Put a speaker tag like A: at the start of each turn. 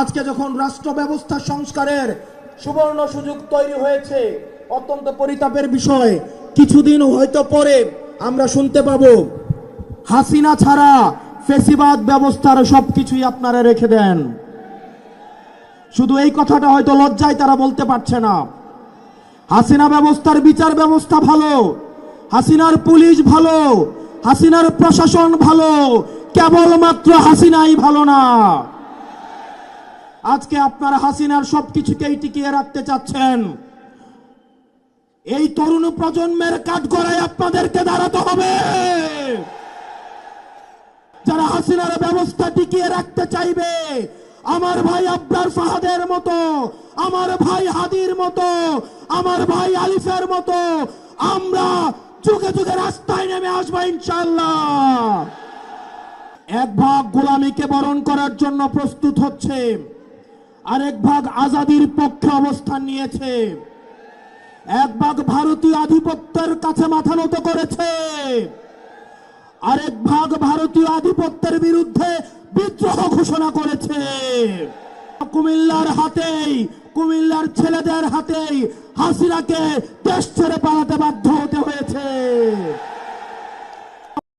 A: আজকে যখন রাষ্ট্র ব্যবস্থা সংস্কারের সুবর্ণ সুযোগ তৈরি হয়েছে, অত্যন্ত পরিতাপের বিষয়, কিছুদিন হয়তো পরে আমরা শুনতে পাবো হাসিনা ছাড়া ফেসিবাদ ব্যবস্থার সবকিছুই আপনারা রেখে দেন। শুধু এই কথাটা হয়তো লজ্জায় তারা বলতে পারছে না। হাসিনা ব্যবস্থার বিচার ব্যবস্থা ভালো, হাসিনার পুলিশ ভালো, হাসিনার প্রশাসন ভালো, কেবলমাত্র হাসিনাই ভালো না। আজকে আপনারা হাসিনার সবকিছুকেই টিকিয়ে রাখতে চাচ্ছেন। এই তরুণ প্রজন্মের কাঠগড়ায় আপনাদেরকে দাঁড়াতে হবে। যারা হাসিনার ব্যবস্থা টিকিয়ে রাখতে চাইবে, আমার ভাই আবরার ফাহাদের মতো, আমার ভাই হাদির মতো, আমার ভাই আলিফের মতো আমরা যুগে যুগে রাস্তায় নেমে আসবো ইনশাআল্লাহ। এক ভাগ গোলামীকে বরণ করার জন্য প্রস্তুত হচ্ছে, আরেক ভাগ আজাদির পক্ষে অবস্থান নিয়েছে, এক ভাগ ভারতীয় আধিপত্যের কাছে মাথা নত করেছে, আরেক ভাগ ভারতীয় আধিপত্যের বিরুদ্ধে বিদ্রোহ ঘোষণা করেছে। কুমিল্লার হাতেই, কুমিল্লার ছেলেদের হাতেই হাসিনাকে দেশ ছেড়ে পালাতে বাধ্য